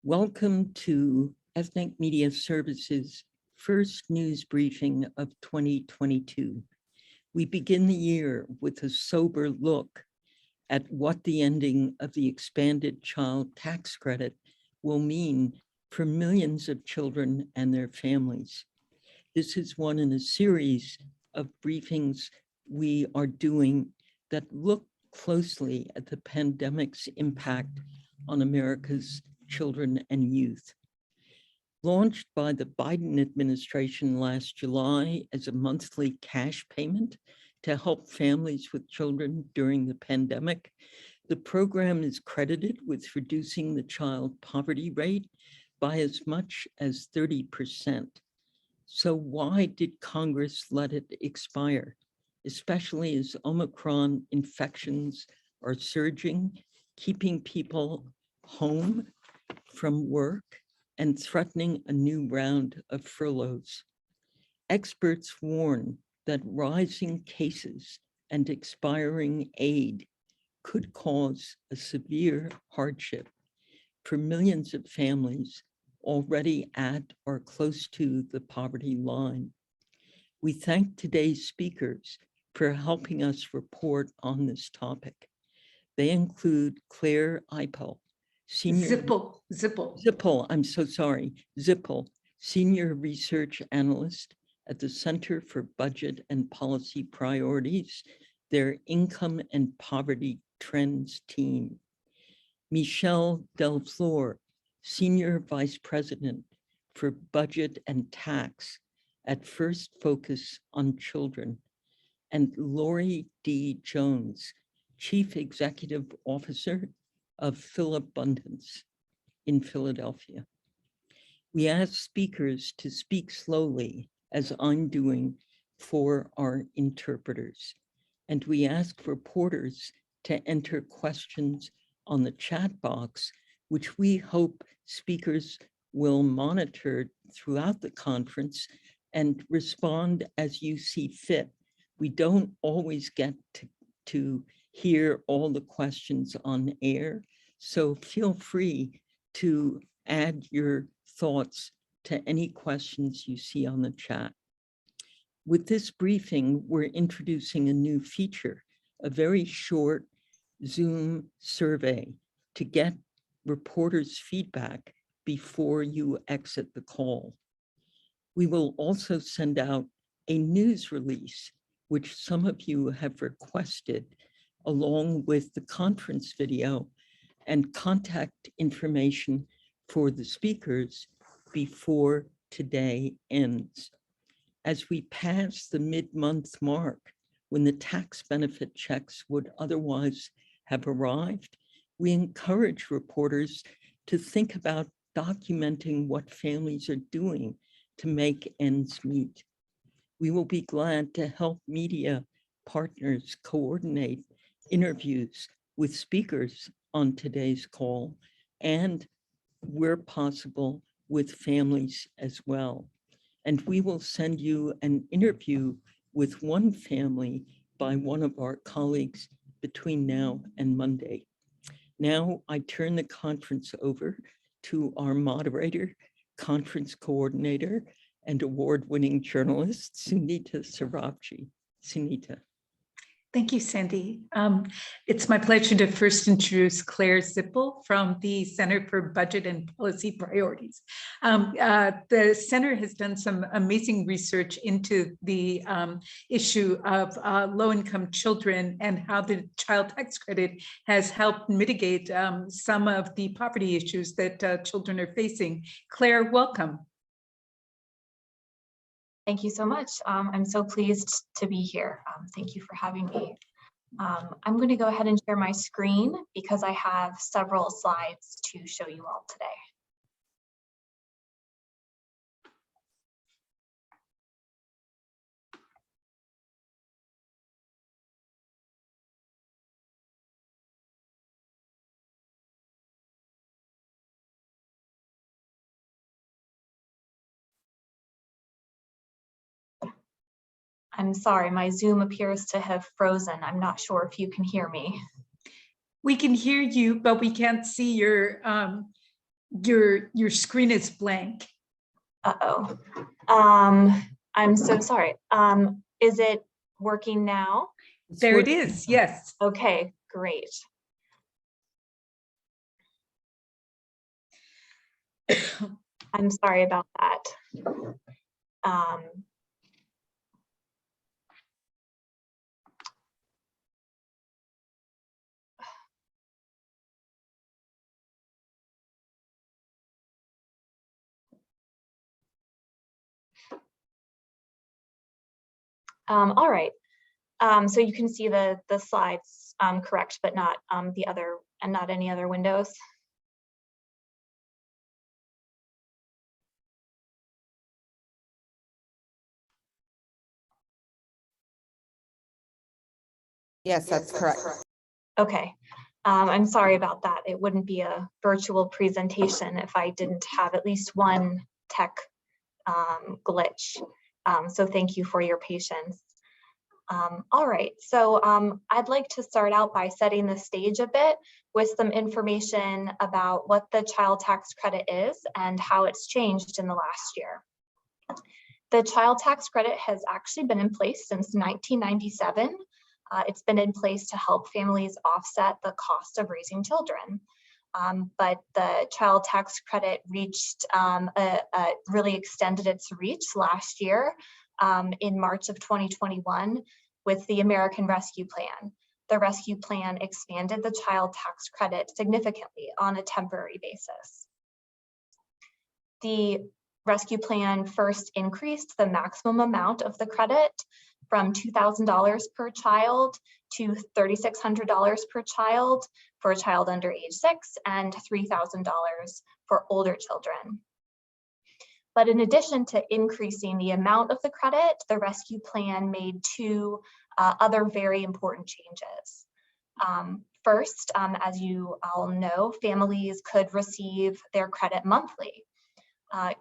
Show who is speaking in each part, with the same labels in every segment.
Speaker 1: Welcome to Ethnic Media Services' first news briefing of 2022. We begin the year with a sober look at what the ending of the expanded child tax credit will mean for millions of children and their families. This is one in a series of briefings we are doing that look closely at the pandemic's impact on America's children and youth. Launched by the Biden administration last July as a monthly cash payment to help families with children during the pandemic, the program is credited with reducing the child poverty rate by as much as 30%. So why did Congress let it expire, especially as Omicron infections are surging, keeping people home from work and threatening a new round of furloughs? Experts warn that rising cases and expiring aid could cause a severe hardship for millions of families already at or close to the poverty line. We thank today's speakers for helping us report on this topic. They include Claire Eipel, Zippel, I'm so sorry, Zippel, Senior Research Analyst at the Center for Budget and Policy Priorities, their Income and Poverty Trends team. Michelle Delfleur, Senior Vice President for Budget and Tax at First Focus on Children, and Lori D. Jones, Chief Executive Officer of Philabundance in Philadelphia. We ask speakers to speak slowly, as I'm doing for our interpreters. And we ask reporters to enter questions on the chat box, which we hope speakers will monitor throughout the conference and respond as you see fit. We don't always get to hear all the questions on air, so feel free to add your thoughts to any questions you see on the chat. With this briefing, we're introducing a new feature, a very short Zoom survey to get reporters' feedback before you exit the call. We will also send out a news release, which some of you have requested, along with the conference video and contact information for the speakers before today ends. As we pass the mid-month mark, when the tax benefit checks would otherwise have arrived, we encourage reporters to think about documenting what families are doing to make ends meet. We will be glad to help media partners coordinate interviews with speakers on today's call, and where possible with families as well. And we will send you an interview with one family by one of our colleagues between now and Monday. Now I turn the conference over to our moderator, conference coordinator, and award-winning journalist, Sunita Sarabji. Sunita.
Speaker 2: Thank you, Sandy. It's my pleasure to first introduce Claire Zippel from the Center for Budget and Policy Priorities. The center has done some amazing research into the issue of low-income children and how the child tax credit has helped mitigate some of the poverty issues that children are facing. Claire, welcome.
Speaker 3: Thank you so much. I'm so pleased to be here. Thank you for having me. I'm going to go ahead and share my screen because I have several slides to show you all today. I'm sorry, my Zoom appears to have frozen. I'm not sure if you can hear me.
Speaker 2: We can hear you, but we can't see your Your screen is blank.
Speaker 3: Uh-oh. I'm so sorry. Is it working now?
Speaker 2: There it is, yes.
Speaker 3: Okay, great. I'm sorry about that. All right. So you can see the slides correct, but not the other and not any other windows.
Speaker 4: Yes, that's correct.
Speaker 3: Okay. I'm sorry about that. It wouldn't be a virtual presentation if I didn't have at least one tech glitch. So thank you for your patience. All right, so I'd like to start out by setting the stage a bit with some information about what the child tax credit is and how it's changed in the last year. The child tax credit has actually been in place since 1997. It's been in place to help families offset the cost of raising children. But the child tax credit reached, really extended its reach last year in March of 2021 with the American Rescue Plan. The Rescue Plan expanded the child tax credit significantly on a temporary basis. The Rescue Plan first increased the maximum amount of the credit from $2,000 per child to $3,600 per child for a child under age 6 and $3,000 for older children. But in addition to increasing the amount of the credit, the Rescue Plan made two other very important changes. First, as you all know, families could receive their credit monthly.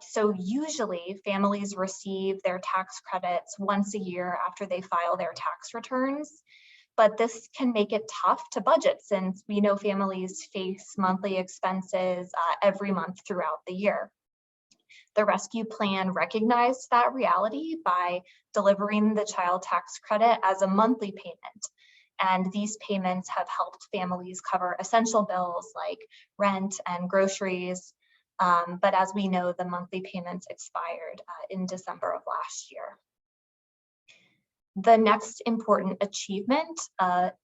Speaker 3: So usually families receive their tax credits once a year after they file their tax returns, but this can make it tough to budget since we know families face monthly expenses every month throughout the year. The Rescue Plan recognized that reality by delivering the child tax credit as a monthly payment. And these payments have helped families cover essential bills like rent and groceries. But as we know, the monthly payments expired in December of last year. The next important achievement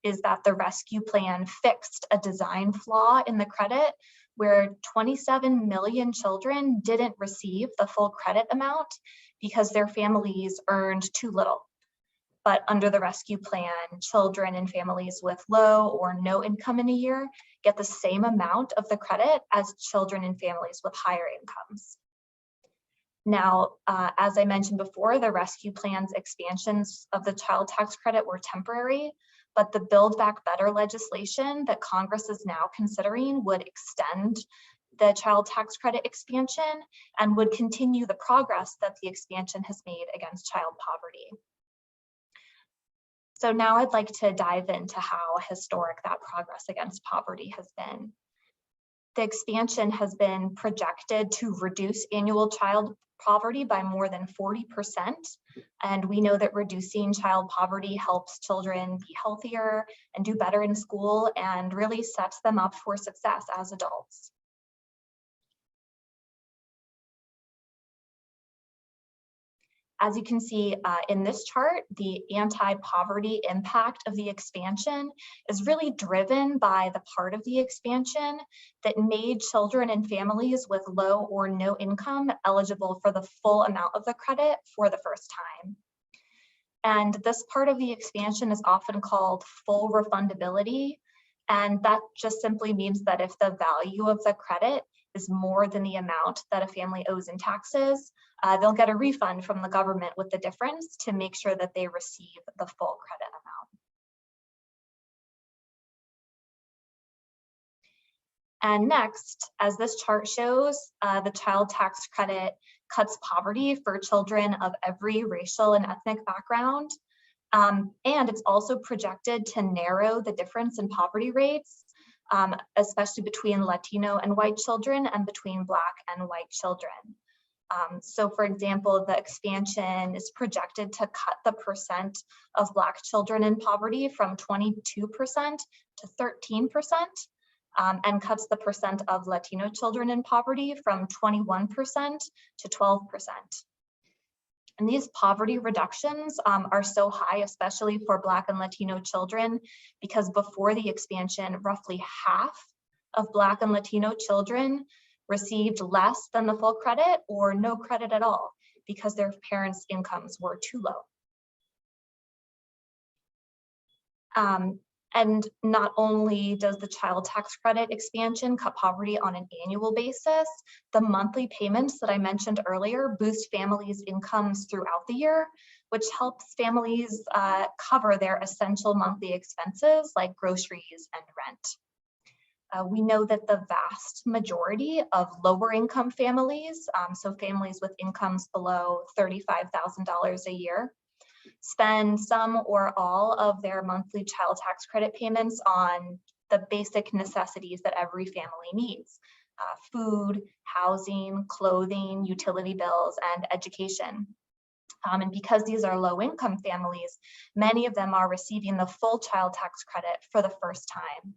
Speaker 3: is that the Rescue Plan fixed a design flaw in the credit where 27 million children didn't receive the full credit amount because their families earned too little. But under the Rescue Plan, children and families with low or no income in a year get the same amount of the credit as children and families with higher incomes. Now, as I mentioned before, the Rescue Plan's expansions of the child tax credit were temporary, but the Build Back Better legislation that Congress is now considering would extend the child tax credit expansion and would continue the progress that the expansion has made against child poverty. So now I'd like to dive into how historic that progress against poverty has been. The expansion has been projected to reduce annual child poverty by more than 40%. And we know that reducing child poverty helps children be healthier and do better in school and really sets them up for success as adults. As you can see in this chart, the anti-poverty impact of the expansion is really driven by the part of the expansion that made children and families with low or no income eligible for the full amount of the credit for the first time. And this part of the expansion is often called full refundability. And that just simply means that if the value of the credit is more than the amount that a family owes in taxes, they'll get a refund from the government with the difference to make sure that they receive the full credit amount. And next, as this chart shows, the child tax credit cuts poverty for children of every racial and ethnic background. And it's also projected to narrow the difference in poverty rates especially between Latino and white children and between Black and white children. So for example, the expansion is projected to cut the percent of Black children in poverty from 22% to 13%, and cuts the percent of Latino children in poverty from 21% to 12%. And these poverty reductions are so high, especially for Black and Latino children, because before the expansion, roughly half of Black and Latino children received less than the full credit or no credit at all because their parents' incomes were too low. And not only does the child tax credit expansion cut poverty on an annual basis, the monthly payments that I mentioned earlier boost families' incomes throughout the year, which helps families cover their essential monthly expenses like groceries and rent. We know that the vast majority of lower income families, so families with incomes below $35,000 a year, spend some or all of their monthly child tax credit payments on the basic necessities that every family needs: food, housing, clothing, utility bills, and education. And because these are low income families, many of them are receiving the full child tax credit for the first time.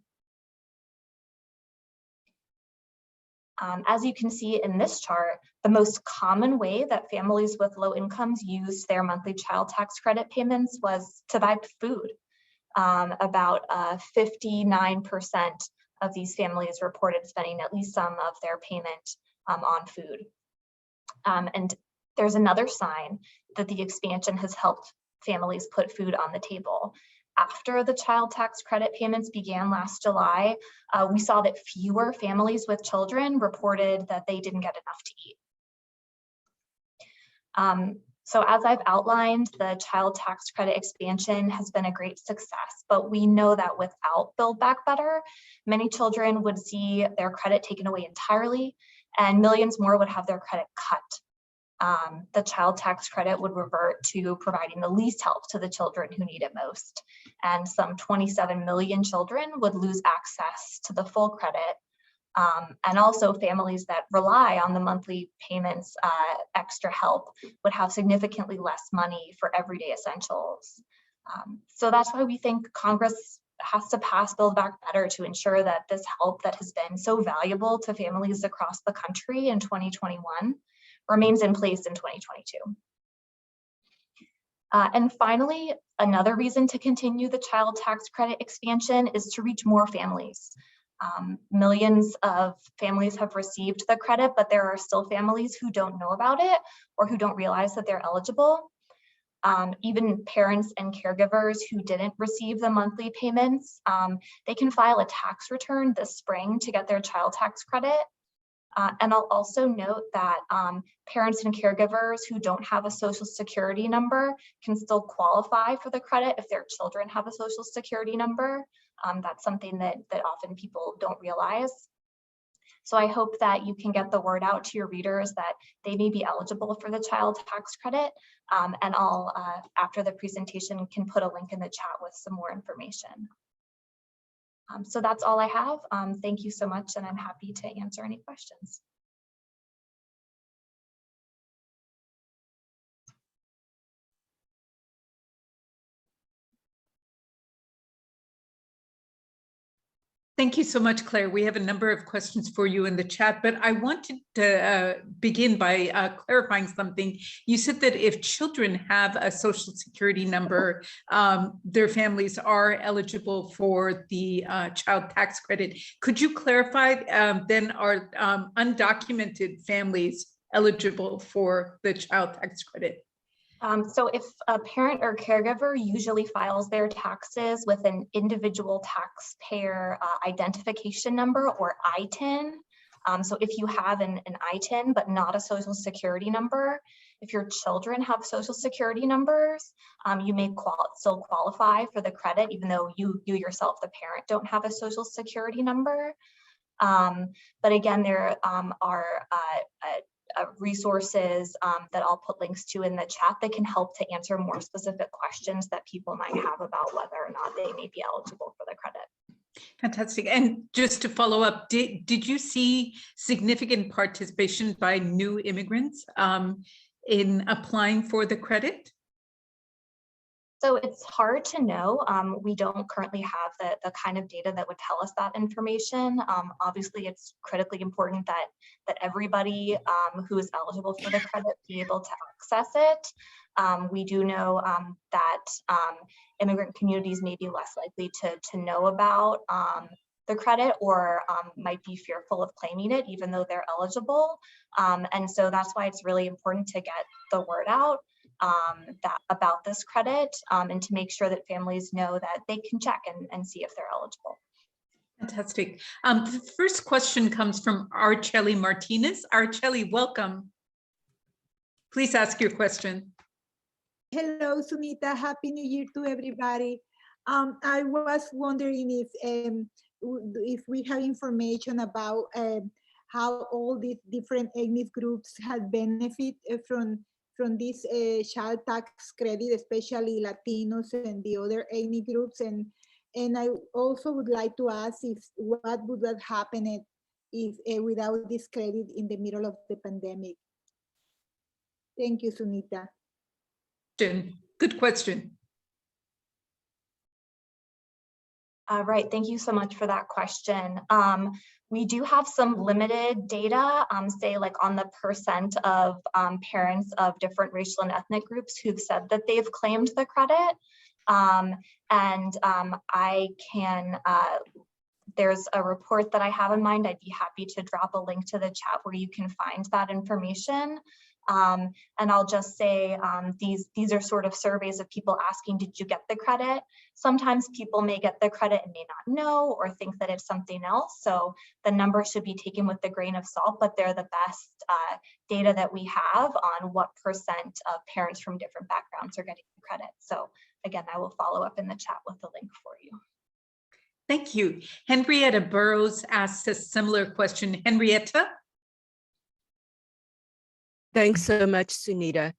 Speaker 3: As you can see in this chart, the most common way that families with low incomes used their monthly child tax credit payments was to buy food. About 59% of these families reported spending at least some of their payment on food. And there's another sign that the expansion has helped families put food on the table. After the child tax credit payments began last July, we saw that fewer families with children reported that they didn't get enough to eat. So as I've outlined, the child tax credit expansion has been a great success, but we know that without Build Back Better, many children would see their credit taken away entirely, and millions more would have their credit cut. The child tax credit would revert to providing the least help to the children who need it most. And some 27 million children would lose access to the full credit. And also families that rely on the monthly payments, extra help, would have significantly less money for everyday essentials. So that's why we think Congress has to pass Build Back Better to ensure that this help that has been so valuable to families across the country in 2021 remains in place in 2022. And finally, another reason to continue the child tax credit expansion is to reach more families. Millions of families have received the credit, but there are still families who don't know about it or who don't realize that they're eligible. Even parents and caregivers who didn't receive the monthly payments, they can file a tax return this spring to get their child tax credit. And I'll also note that parents and caregivers who don't have a social security number can still qualify for the credit if their children have a social security number. That's something that often people don't realize. So I hope that you can get the word out to your readers that they may be eligible for the child tax credit. And I'll, after the presentation, can put a link in the chat with some more information. So that's all I have. Thank you so much, and I'm happy to answer any questions.
Speaker 2: Thank you so much, Claire. We have a number of questions for you in the chat, but I wanted to begin by clarifying something. You said that if children have a social security number, their families are eligible for the child tax credit. Could you clarify, then are undocumented families eligible for the child tax credit?
Speaker 3: So if a parent or caregiver usually files their taxes with an individual taxpayer identification number, or ITIN, so if you have an ITIN but not a social security number, if your children have social security numbers, you may still qualify for the credit, even though you yourself, the parent, don't have a social security number. But again, there are resources that I'll put links to in the chat that can help to answer more specific questions that people might have about whether or not they may be eligible for the credit.
Speaker 2: Fantastic. And just to follow up, did you see significant participation by new immigrants in applying for the credit?
Speaker 3: So it's hard to know. We don't currently have the kind of data that would tell us that information. Obviously, it's critically important that everybody who is eligible for the credit be able to access it. We do know that immigrant communities may be less likely to know about the credit or might be fearful of claiming it, even though they're eligible. And so that's why it's really important to get the word out about this credit and to make sure that families know that they can check and see if they're eligible.
Speaker 2: Fantastic. The first question comes from Arceli Martinez. Arceli, welcome. Please ask your question.
Speaker 5: Hello, Sunita. Happy New Year to everybody. I was wondering if we have information about how all these different ethnic groups have benefit from this child tax credit, especially Latinos and the other ethnic groups. And I also would like to ask what would have happened if without this credit in the middle of the pandemic. Thank you, Sunita.
Speaker 2: Good question.
Speaker 3: Right, thank you so much for that question. We do have some limited data, say like on the percent of parents of different racial and ethnic groups who've said that they've claimed the credit. I can, there's a report that I have in mind. I'd be happy to drop a link to the chat where you can find that information. And I'll just say these are sort of surveys of people asking, did you get the credit? Sometimes people may get the credit and may not know or think that it's something else. So the numbers should be taken with a grain of salt, but they're the best data that we have on what percent of parents from different backgrounds are getting the credit. So again, I will follow up in the chat with the link for you.
Speaker 2: Thank you. Henrietta Burrows asks a similar question. Henrietta?
Speaker 6: Thanks so much, Sunita.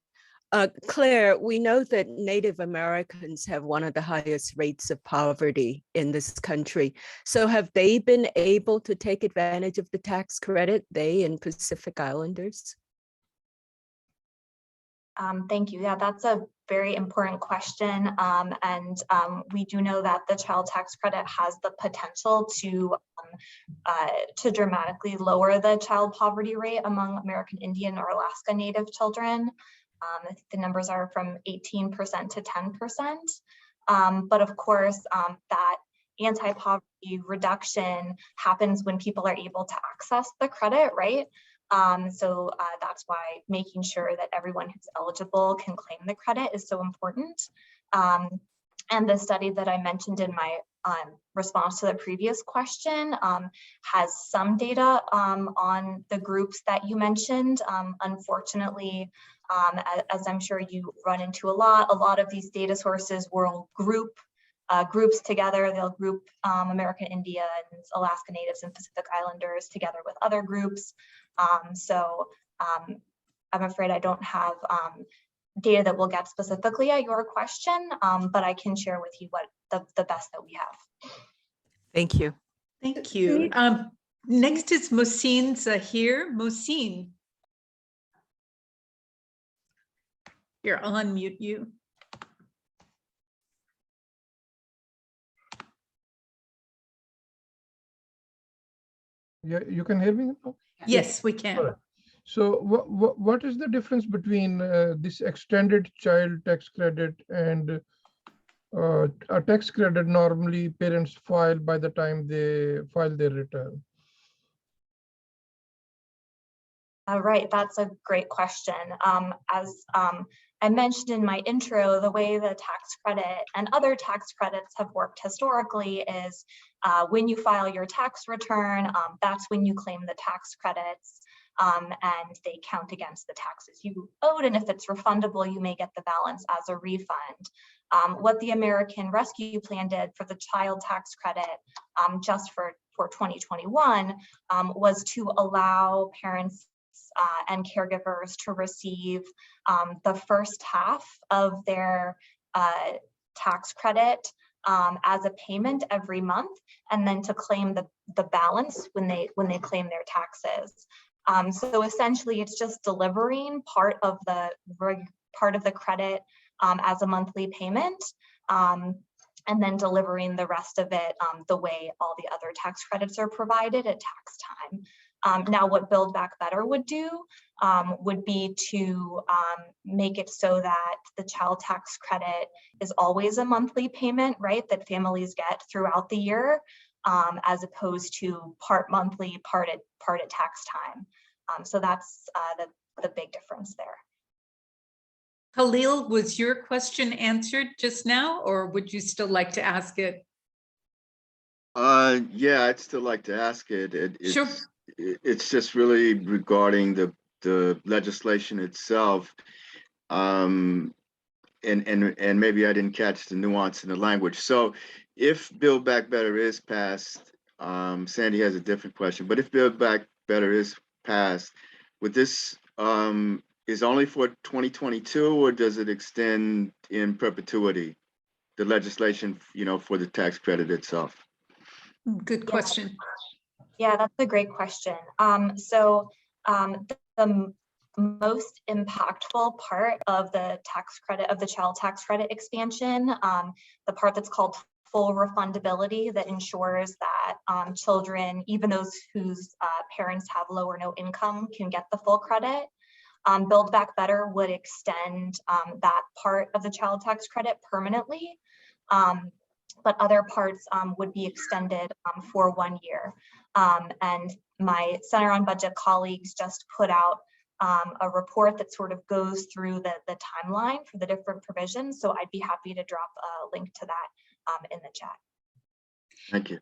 Speaker 6: Claire, we know that Native Americans have one of the highest rates of poverty in this country. So have they been able to take advantage of the tax credit, they and Pacific Islanders?
Speaker 3: Thank you. Yeah, that's a very important question. We do know that the child tax credit has the potential to dramatically lower the child poverty rate among American Indian or Alaska Native children. I think the numbers are from 18% to 10%. But of course, that anti-poverty reduction happens when people are able to access the credit, right? So that's why making sure that everyone who's eligible can claim the credit is so important. And the study that I mentioned in my response to the previous question has some data on the groups that you mentioned. Unfortunately, as I'm sure you run into a lot of these data sources will group groups together. They'll group American Indians, Alaska Natives, and Pacific Islanders together with other groups. I'm afraid I don't have data that will get specifically at your question, but I can share with you what the best that we have.
Speaker 6: Thank you.
Speaker 2: Thank you. Next is Mohsin Zahir. Mohsin. Here, I'll unmute you.
Speaker 7: Yeah, you can hear me now?
Speaker 2: Yes, we can.
Speaker 7: All right. So what is the difference between this extended child tax credit and a tax credit normally parents file by the time they file their return?
Speaker 3: Right, that's a great question. As I mentioned in my intro, the way the tax credit and other tax credits have worked historically is when you file your tax return, that's when you claim the tax credits and they count against the taxes you owed. And if it's refundable, you may get the balance as a refund. What the American Rescue Plan did for the child tax credit just for 2021 was to allow parents and caregivers to receive the first half of their tax credit as a payment every month, and then to claim the balance when they claim their taxes. So essentially, it's just delivering part of the credit as a monthly payment, and then delivering the rest of it the way all the other tax credits are provided at tax time. Now, what Build Back Better would do would be to make it so that the child tax credit is always a monthly payment, right, that families get throughout the year, as opposed to part monthly, part at tax time. So that's the big difference there.
Speaker 2: Khalil, was your question answered just now, or would you still like to ask it?
Speaker 8: Yeah, I'd still like to ask it.
Speaker 2: Sure.
Speaker 8: It's just really regarding the legislation itself. And maybe I didn't catch the nuance in the language. So if Build Back Better is passed, Sandy has a different question, but if Build Back Better is passed, would this is only for 2022, or does it extend in perpetuity, the legislation, for the tax credit itself?
Speaker 2: Good question.
Speaker 3: Yeah, that's a great question. The most impactful part of the tax credit, of the child tax credit expansion, the part that's called full refundability, that ensures that children, even those whose parents have low or no income, can get the full credit. Build Back Better would extend that part of the child tax credit permanently, but other parts would be extended for 1 year. And my Center on Budget colleagues just put out a report that sort of goes through the timeline for the different provisions. So I'd be happy to drop a link to that in the chat.
Speaker 8: Thank you.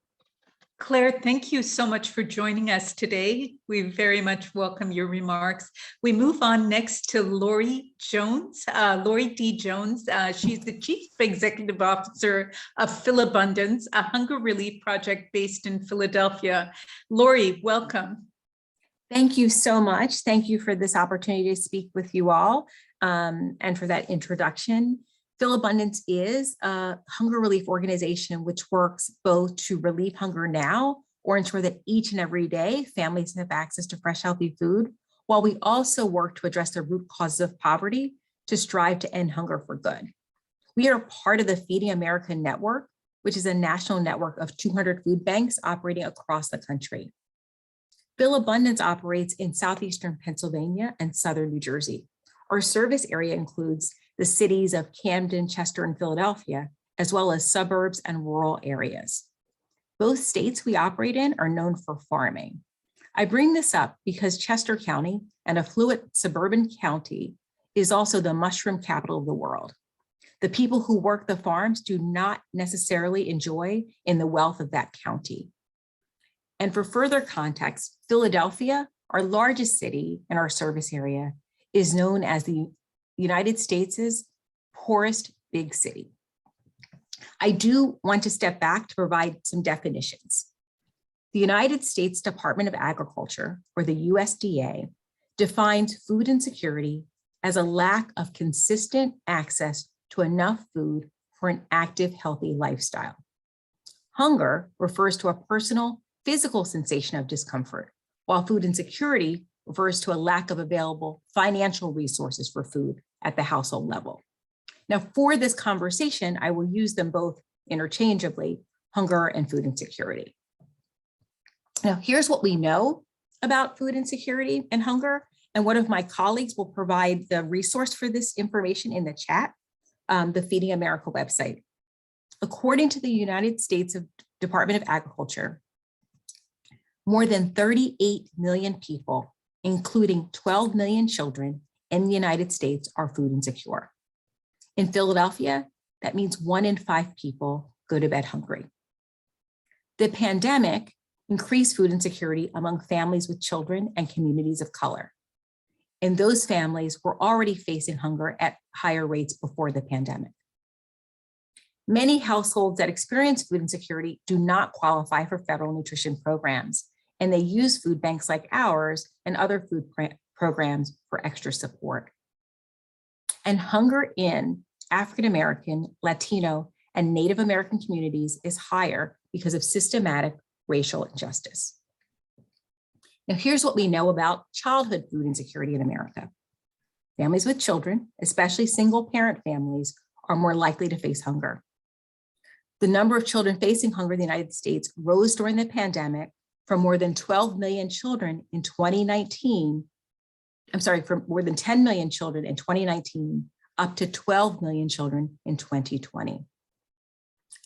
Speaker 2: Claire, thank you so much for joining us today. We very much welcome your remarks. We move on next to Lori Jones, Lori D. Jones. She's the Chief Executive Officer of Philabundance, a hunger relief project based in Philadelphia. Lori, welcome.
Speaker 9: Thank you so much. Thank you for this opportunity to speak with you all, and for that introduction. Philabundance is a hunger relief organization which works both to relieve hunger now, or ensure that each and every day families have access to fresh, healthy food, while we also work to address the root causes of poverty to strive to end hunger for good. We are part of the Feeding America Network, which is a national network of 200 food banks operating across the country. Philabundance operates in southeastern Pennsylvania and southern New Jersey. Our service area includes the cities of Camden, Chester, and Philadelphia, as well as suburbs and rural areas. Both states we operate in are known for farming. I bring this up because Chester County, an affluent suburban county, is also the mushroom capital of the world. The people who work the farms do not necessarily enjoy in the wealth of that county. And for further context, Philadelphia, our largest city in our service area, is known as the United States' poorest big city. I do want to step back to provide some definitions. The United States Department of Agriculture, or the USDA, defines food insecurity as a lack of consistent access to enough food for an active, healthy lifestyle. Hunger refers to a personal, physical sensation of discomfort, while food insecurity refers to a lack of available financial resources for food at the household level. Now, for this conversation, I will use them both interchangeably, hunger and food insecurity. Now, here's what we know about food insecurity and hunger, and one of my colleagues will provide the resource for this information in the chat, the Feeding America website. According to the United States Department of Agriculture, more than 38 million people, including 12 million children in the United States, are food insecure. In Philadelphia, that means 1 in 5 people go to bed hungry. The pandemic increased food insecurity among families with children and communities of color. And those families were already facing hunger at higher rates before the pandemic. Many households that experience food insecurity do not qualify for federal nutrition programs, and they use food banks like ours and other food programs for extra support. And hunger in African American, Latino, and Native American communities is higher because of systematic racial injustice. Now, here's what we know about childhood food insecurity in America. Families with children, especially single parent families, are more likely to face hunger. The number of children facing hunger in the United States rose during the pandemic from more than 12 million children in 2019, from more than 10 million children in 2019, up to 12 million children in 2020.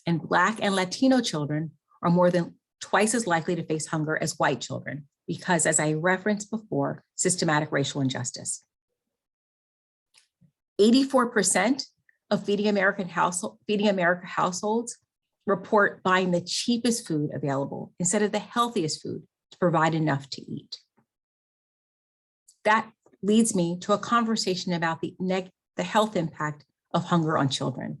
Speaker 9: And Black and Latino children are more than twice as likely to face hunger as white children because, as I referenced before, systematic racial injustice. 84% of Feeding America households report buying the cheapest food available instead of the healthiest food to provide enough to eat. That leads me to a conversation about the health impact of hunger on children.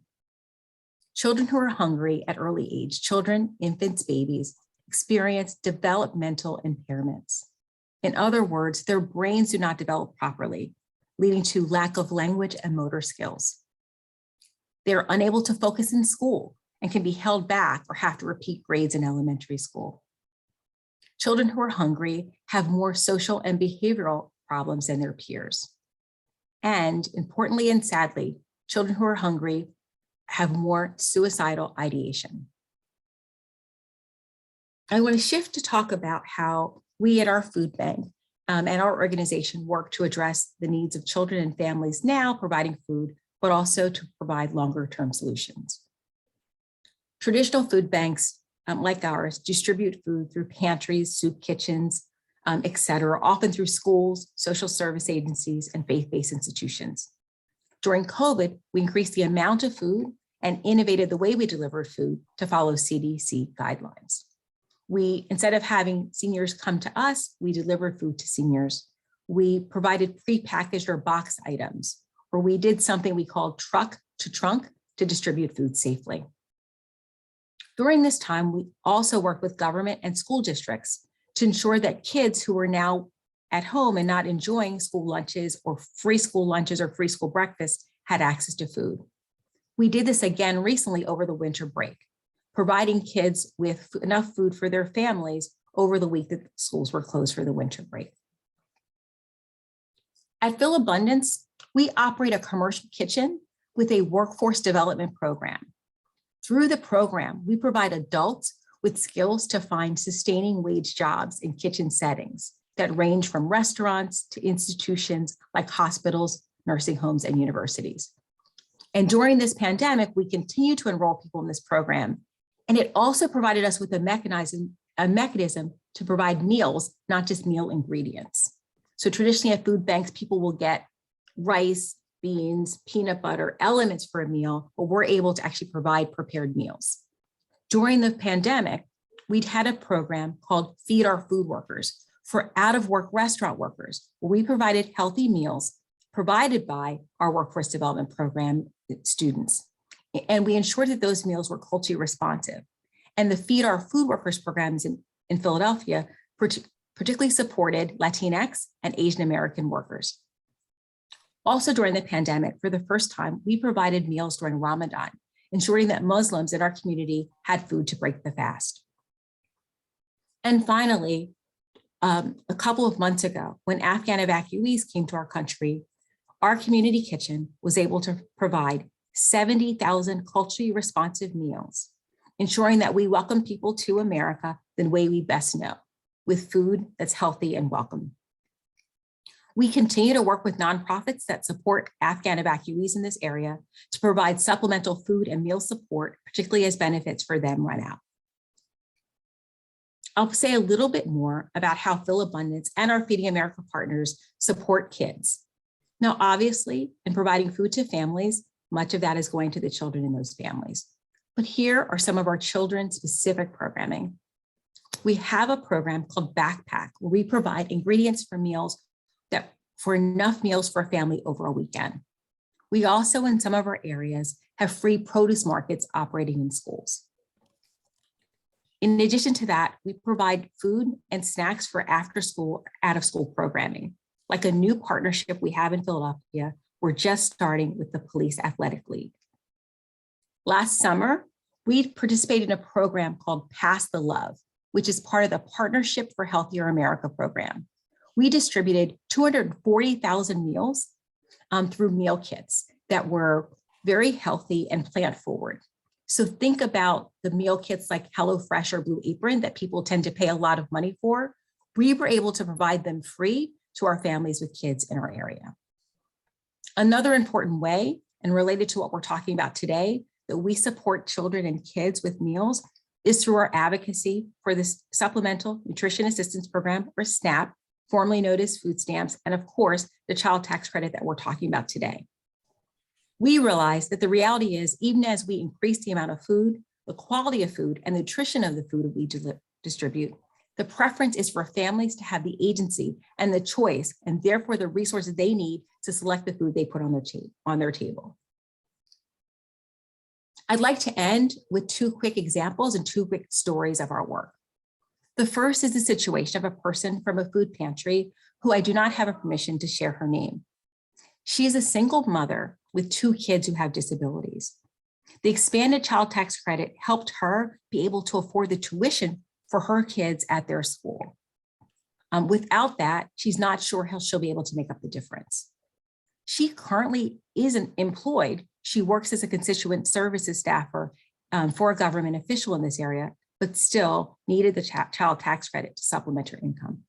Speaker 9: Children who are hungry at early age, children, infants, babies, experience developmental impairments. In other words, their brains do not develop properly, leading to lack of language and motor skills. They're unable to focus in school and can be held back or have to repeat grades in elementary school. Children who are hungry have more social and behavioral problems than their peers. And importantly and sadly, children who are hungry have more suicidal ideation. I want to shift to talk about how we at our food bank and our organization work to address the needs of children and families now, providing food, but also to provide longer-term solutions. Traditional food banks like ours distribute food through pantries, soup kitchens, et cetera, often through schools, social service agencies, and faith-based institutions. During COVID, we increased the amount of food and innovated the way we delivered food to follow CDC guidelines. Instead of having seniors come to us, we delivered food to seniors. We provided prepackaged or boxed items, or we did something we called truck to trunk to distribute food safely. During this time, we also worked with government and school districts to ensure that kids who are now at home and not enjoying school lunches or free school breakfast had access to food. We did this again recently over the winter break, providing kids with enough food for their families over the week that schools were closed for the winter break. At Philabundance, we operate a commercial kitchen with a workforce development program. Through the program, we provide adults with skills to find sustaining wage jobs in kitchen settings that range from restaurants to institutions like hospitals, nursing homes, and universities. And during this pandemic, we continue to enroll people in this program. And it also provided us with a mechanism to provide meals, not just meal ingredients. So traditionally at food banks, people will get rice, beans, peanut butter, elements for a meal, but we're able to actually provide prepared meals. During the pandemic, we'd had a program called Feed Our Food Workers for out-of-work restaurant workers, where we provided healthy meals provided by our workforce development program students. And we ensured that those meals were culturally responsive. And the Feed Our Food Workers programs in Philadelphia particularly supported Latinx and Asian American workers. Also during the pandemic, for the first time, we provided meals during Ramadan, ensuring that Muslims in our community had food to break the fast. And finally, a couple of months ago, when Afghan evacuees came to our country, our community kitchen was able to provide 70,000 culturally responsive meals, ensuring that we welcome people to America the way we best know, with food that's healthy and welcome. We continue to work with nonprofits that support Afghan evacuees in this area to provide supplemental food and meal support, particularly as benefits for them run out. I'll say a little bit more about how Philabundance and our Feeding America partners support kids. Now, obviously, in providing food to families, much of that is going to the children in those families. But here are some of our children-specific programming. We have a program called Backpack, where we provide ingredients for meals for enough meals for a family over a weekend. We also, in some of our areas, have free produce markets operating in schools. In addition to that, we provide food and snacks for after school, out of school programming, like a new partnership we have in Philadelphia. We're just starting with the Police Athletic League. Last summer, we participated in a program called Pass the Love, which is part of the Partnership for Healthier America program. We distributed 240,000 meals through meal kits that were very healthy and plant forward. So think about the meal kits like HelloFresh or Blue Apron that people tend to pay a lot of money for. We were able to provide them free to our families with kids in our area. Another important way, and related to what we're talking about today, that we support children and kids with meals is through our advocacy for this Supplemental Nutrition Assistance Program, or SNAP, formerly known as food stamps, and of course, the child tax credit that we're talking about today. We realize that the reality is, even as we increase the amount of food, the quality of food, and the nutrition of the food we distribute, the preference is for families to have the agency and the choice, and therefore the resources they need to select the food they put on their table. I'd like to end with two quick examples and two quick stories of our work. The first is the situation of a person from a food pantry who I do not have a permission to share her name. She is a single mother with 2 kids who have disabilities. The expanded child tax credit helped her be able to afford the tuition for her kids at their school. Without that, she's not sure how she'll be able to make up the difference. She currently isn't employed. She works as a constituent services staffer for a government official in this area, but still needed the child tax credit to supplement her income.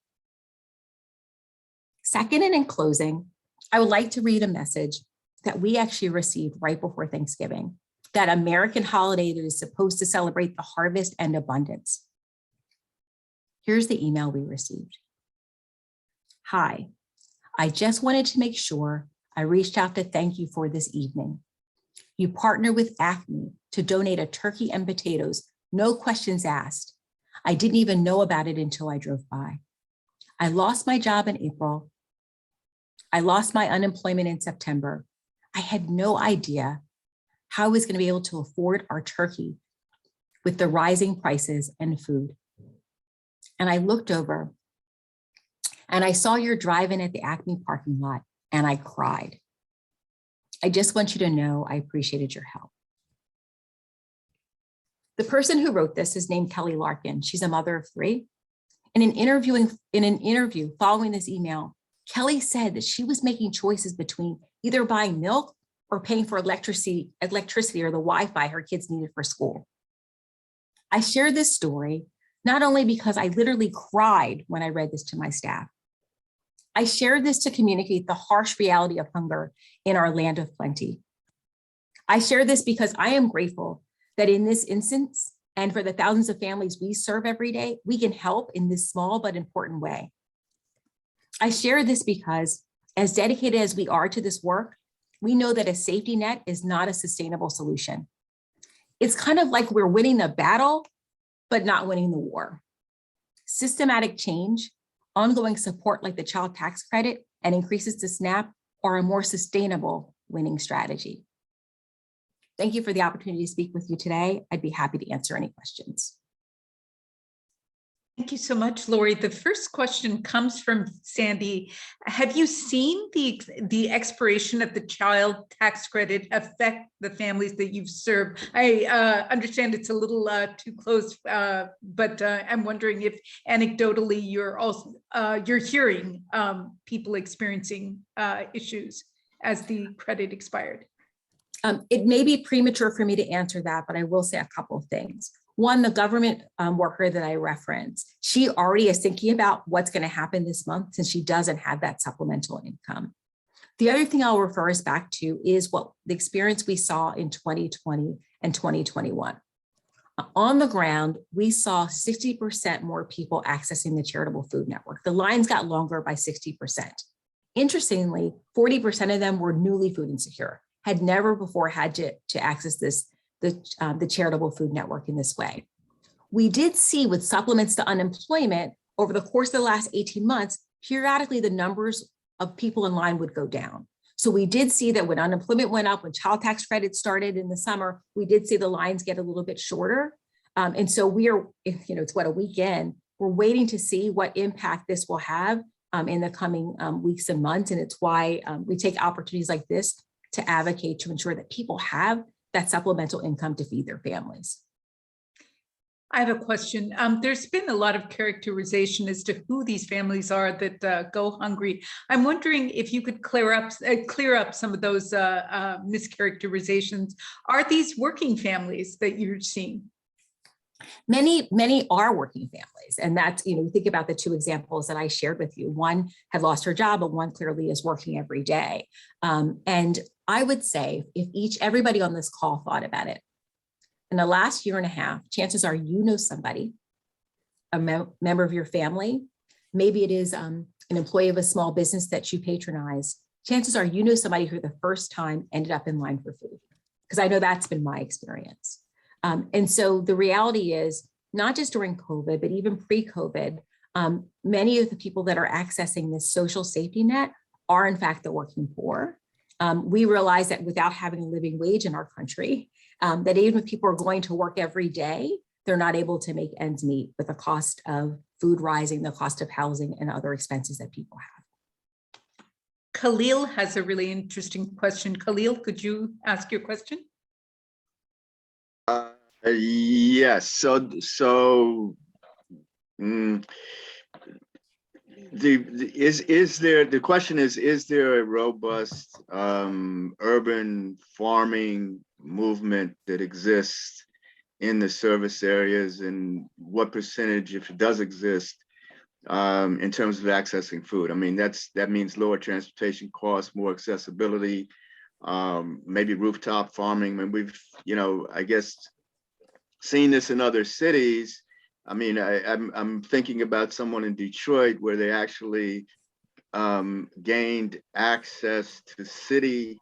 Speaker 9: Second, and in closing, I would like to read a message that we actually received right before Thanksgiving, that American holiday that is supposed to celebrate the harvest and abundance. Here's the email we received. Hi, I just wanted to make sure I reached out to thank you for this evening. You partnered with Acme to donate a turkey and potatoes, no questions asked. I didn't even know about it until I drove by. I lost my job in April. I lost my unemployment in September. I had no idea how I was going to be able to afford our turkey with the rising prices and food. And I looked over and I saw your drive-in at the Acme parking lot and I cried. I just want you to know I appreciated your help. The person who wrote this is named Kelly Larkin. She's a mother of 3. In an interview following this email, Kelly said that she was making choices between either buying milk or paying for electricity or the Wi-Fi her kids needed for school. I share this story not only because I literally cried when I read this to my staff. I shared this to communicate the harsh reality of hunger in our land of plenty. I share this because I am grateful that in this instance, and for the thousands of families we serve every day, we can help in this small but important way. I share this because, as dedicated as we are to this work, we know that a safety net is not a sustainable solution. It's kind of like we're winning the battle, but not winning the war. Systematic change, ongoing support like the child tax credit and increases to SNAP are a more sustainable winning strategy. Thank you for the opportunity to speak with you today. I'd be happy to answer any questions.
Speaker 2: Thank you so much, Lori. The first question comes from Sandy. Have you seen the expiration of the child tax credit affect the families that you've served? I understand it's a little too close, but I'm wondering if anecdotally you're hearing people experiencing issues as the credit expired.
Speaker 9: It may be premature for me to answer that, but I will say a couple of things. One, the government worker that I referenced, she already is thinking about what's going to happen this month since she doesn't have that supplemental income. The other thing I'll refer us back to is what the experience we saw in 2020 and 2021. On the ground, we saw 60% more people accessing the charitable food network. The lines got longer by 60%. Interestingly, 40% of them were newly food insecure, had never before had to access the charitable food network in this way. We did see with supplements to unemployment over the course of the last 18 months, periodically the numbers of people in line would go down. So we did see that when unemployment went up, when child tax credit started in the summer, we did see the lines get a little bit shorter. And so we are, it's what, a weekend, we're waiting to see what impact this will have in the coming weeks and months. And it's why we take opportunities like this to advocate to ensure that people have that supplemental income to feed their families.
Speaker 2: I have a question. There's been a lot of characterization as to who these families are that go hungry. I'm wondering if you could clear up some of those mischaracterizations. Are these working families that you're seeing?
Speaker 9: Many are working families. And that's, think about the two examples that I shared with you. One had lost her job, but one clearly is working every day. And I would say if everybody on this call thought about it, in the last year and a half, chances are somebody, a member of your family, maybe it is an employee of a small business that you patronize. Chances are somebody who the first time ended up in line for food, because I know that's been my experience. And so the reality is, not just during COVID, but even pre-COVID, many of the people that are accessing this social safety net are in fact the working poor. We realize that without having a living wage in our country, that even if people are going to work every day, they're not able to make ends meet with the cost of food rising, the cost of housing, and other expenses that people have.
Speaker 2: Khalil has a really interesting question. Khalil, could you ask your question?
Speaker 8: Yes. The question is there a robust urban farming movement that exists in the service areas, and what percentage, if it does exist, in terms of accessing food? I mean, that means lower transportation costs, more accessibility, maybe rooftop farming. And we've, I guess, seen this in other cities. I mean, I'm thinking about someone in Detroit where they actually gained access to city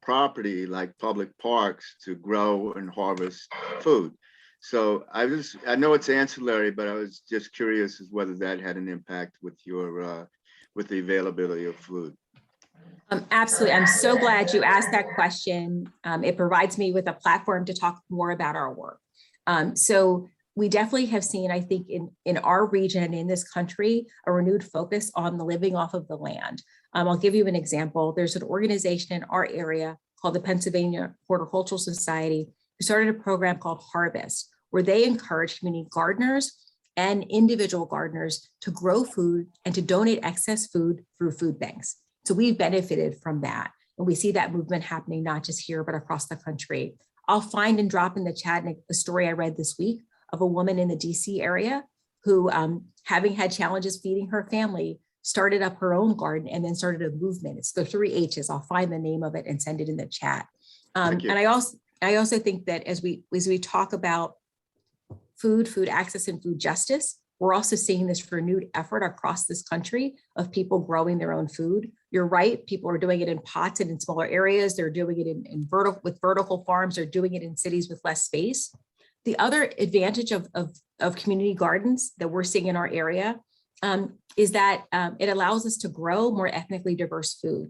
Speaker 8: property like public parks to grow and harvest food. So I know it's ancillary, but I was just curious as whether that had an impact with with the availability of food.
Speaker 9: Absolutely. I'm so glad you asked that question. It provides me with a platform to talk more about our work. So we definitely have seen, I think, in our region and in this country, a renewed focus on the living off of the land. I'll give you an example. There's an organization in our area called the Pennsylvania Horticultural Society who started a program called Harvest, where they encourage community gardeners and individual gardeners to grow food and to donate excess food through food banks. So we've benefited from that. And we see that movement happening not just here, but across the country. I'll find and drop in the chat a story I read this week of a woman in the DC area who, having had challenges feeding her family, started up her own garden and then started a movement. It's the 3 H's. I'll find the name of it and send it in the chat. And I also think that as we talk about food access and food justice, we're also seeing this renewed effort across this country of people growing their own food. You're right, people are doing it in pots and in smaller areas. They're doing it with vertical farms. They're doing it in cities with less space. The other advantage of community gardens that we're seeing in our area is that it allows us to grow more ethnically diverse food.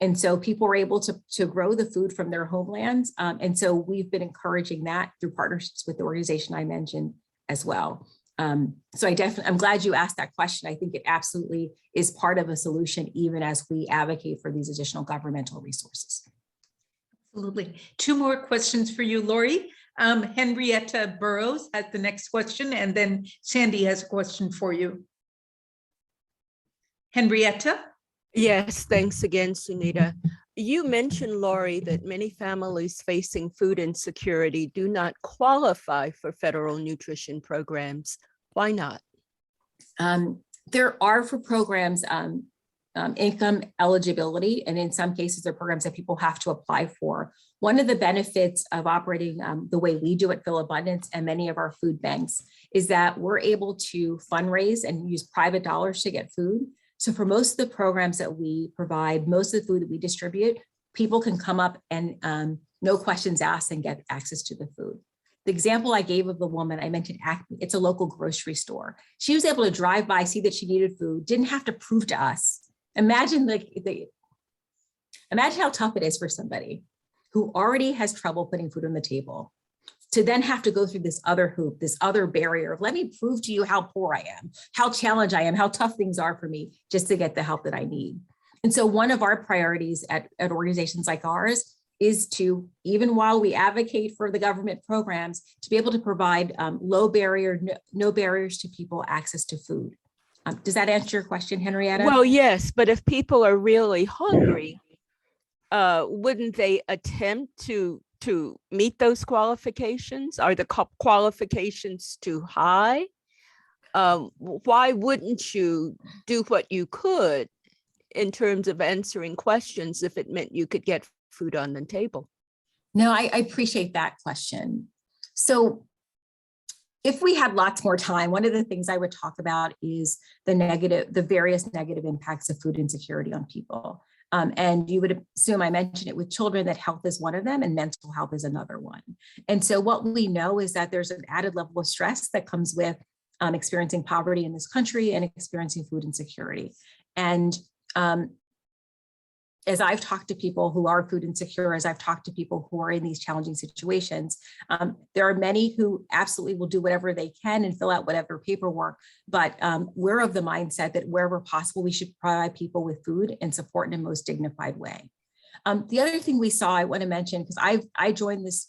Speaker 9: And so people are able to grow the food from their homelands. And so we've been encouraging that through partnerships with the organization I mentioned as well. So I'm glad you asked that question. I think it absolutely is part of a solution, even as we advocate for these additional governmental resources.
Speaker 2: Absolutely. 2 more questions for you, Lori. Henrietta Burrows has the next question, and then Sandy has a question for you. Henrietta?
Speaker 6: Yes, thanks again, Sunita. You mentioned, Lori, that many families facing food insecurity do not qualify for federal nutrition programs. Why not?
Speaker 9: There are for programs income eligibility, and in some cases, there are programs that people have to apply for. One of the benefits of operating the way we do at Philabundance and many of our food banks is that we're able to fundraise and use private dollars to get food. So for most of the programs that we provide, most of the food that we distribute, people can come up and no questions asked and get access to the food. The example I gave of the woman, I mentioned Acme, it's a local grocery store. She was able to drive by, see that she needed food, didn't have to prove to us. Imagine how tough it is for somebody who already has trouble putting food on the table to then have to go through this other hoop, this other barrier of let me prove to you how poor I am, how challenged I am, how tough things are for me just to get the help that I need. And so one of our priorities at organizations like ours is to, even while we advocate for the government programs, to be able to provide low barrier, no barriers to people access to food. Does that answer your question, Henrietta?
Speaker 6: Well, yes, but if people are really hungry, wouldn't they attempt to meet those qualifications? Are the qualifications too high? Why wouldn't you do what you could in terms of answering questions if it meant you could get food on the table?
Speaker 9: No, I appreciate that question. So if we had lots more time, one of the things I would talk about is the various negative impacts of food insecurity on people. And you would assume I mentioned it with children, that health is one of them and mental health is another one. And so what we know is that there's an added level of stress that comes with experiencing poverty in this country and experiencing food insecurity. And as I've talked to people who are food insecure, as I've talked to people who are in these challenging situations, there are many who absolutely will do whatever they can and fill out whatever paperwork, but we're of the mindset that wherever possible, we should provide people with food and support in a most dignified way. The other thing we saw, I want to mention, because I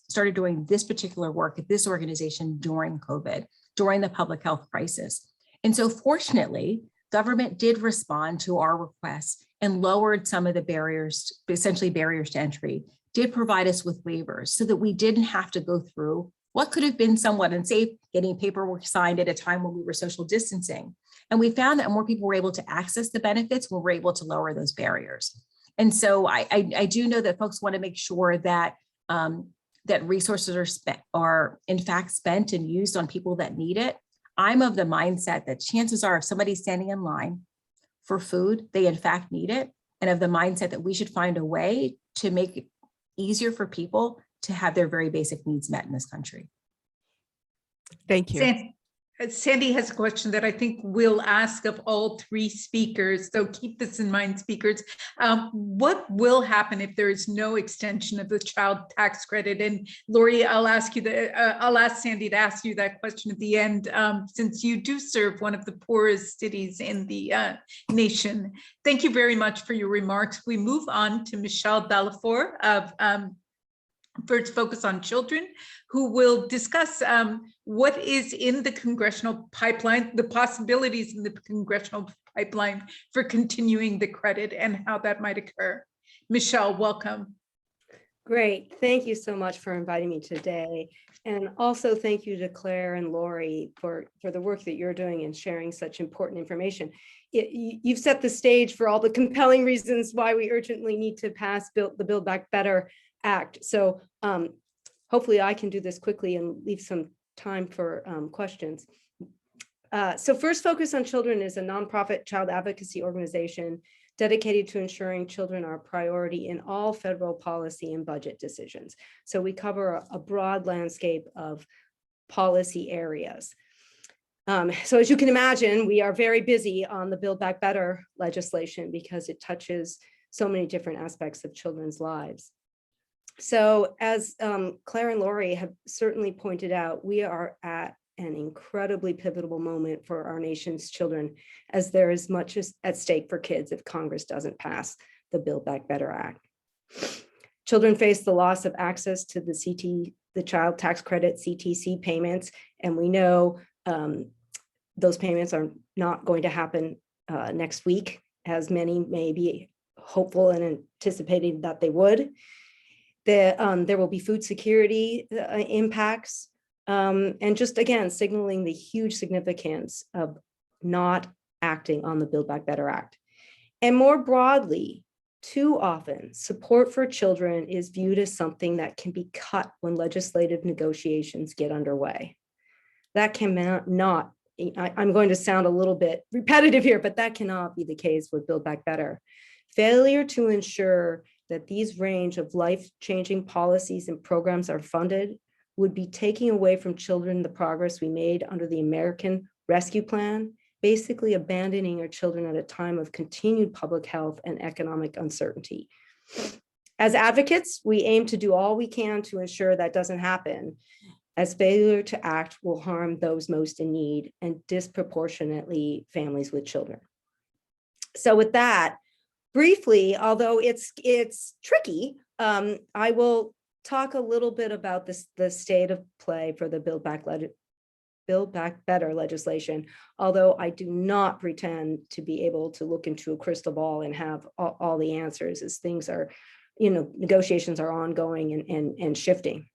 Speaker 9: started doing this particular work at this organization during COVID, during the public health crisis. And so fortunately, government did respond to our requests and lowered some of the barriers, essentially barriers to entry, did provide us with waivers so that we didn't have to go through what could have been somewhat unsafe, getting paperwork signed at a time when we were social distancing. And we found that more people were able to access the benefits when we're able to lower those barriers. And so I do know that folks want to make sure that that resources are in fact spent and used on people that need it. I'm of the mindset that chances are if somebody's standing in line for food, they in fact need it, and of the mindset that we should find a way to make it easier for people to have their very basic needs met in this country.
Speaker 6: Thank you.
Speaker 2: Sandy has a question that I think we'll ask of all three speakers, so keep this in mind, speakers. What will happen if there is no extension of the child tax credit? And Lori, I'll ask Sandy to ask you that question at the end, since you do serve one of the poorest cities in the nation. Thank you very much for your remarks. We move on to Michelle Bellafour of First Focus on Children, who will discuss what is in the congressional pipeline, the possibilities in the congressional pipeline for continuing the credit and how that might occur. Michelle, welcome.
Speaker 10: Great. Thank you so much for inviting me today. And also thank you to Claire and Lori for the work that you're doing and sharing such important information. You've set the stage for all the compelling reasons why we urgently need to pass the Build Back Better Act. So hopefully I can do this quickly and leave some time for questions. So First Focus on Children is a nonprofit child advocacy organization dedicated to ensuring children are a priority in all federal policy and budget decisions. So we cover a broad landscape of policy areas. So as you can imagine, we are very busy on the Build Back Better legislation because it touches so many different aspects of children's lives. So as Claire and Lori have certainly pointed out, we are at an incredibly pivotal moment for our nation's children, as there is much at stake for kids if Congress doesn't pass the Build Back Better Act. Children face the loss of access to the child tax credit CTC payments, and we know those payments are not going to happen next week, as many may be hopeful and anticipating that they would. There will be food security impacts, and just again, signaling the huge significance of not acting on the Build Back Better Act. And more broadly, too often, support for children is viewed as something that can be cut when legislative negotiations get underway. That cannot, I'm going to sound a little bit repetitive here, but that cannot be the case with Build Back Better. Failure to ensure that these range of life-changing policies and programs are funded would be taking away from children the progress we made under the American Rescue Plan, basically abandoning our children at a time of continued public health and economic uncertainty. As advocates, we aim to do all we can to ensure that doesn't happen, as failure to act will harm those most in need and disproportionately families with children. So with that, briefly, although it's tricky, I will talk a little bit about the state of play for the Build Back Better legislation, although I do not pretend to be able to look into a crystal ball and have all the answers, as things are, negotiations are ongoing and shifting.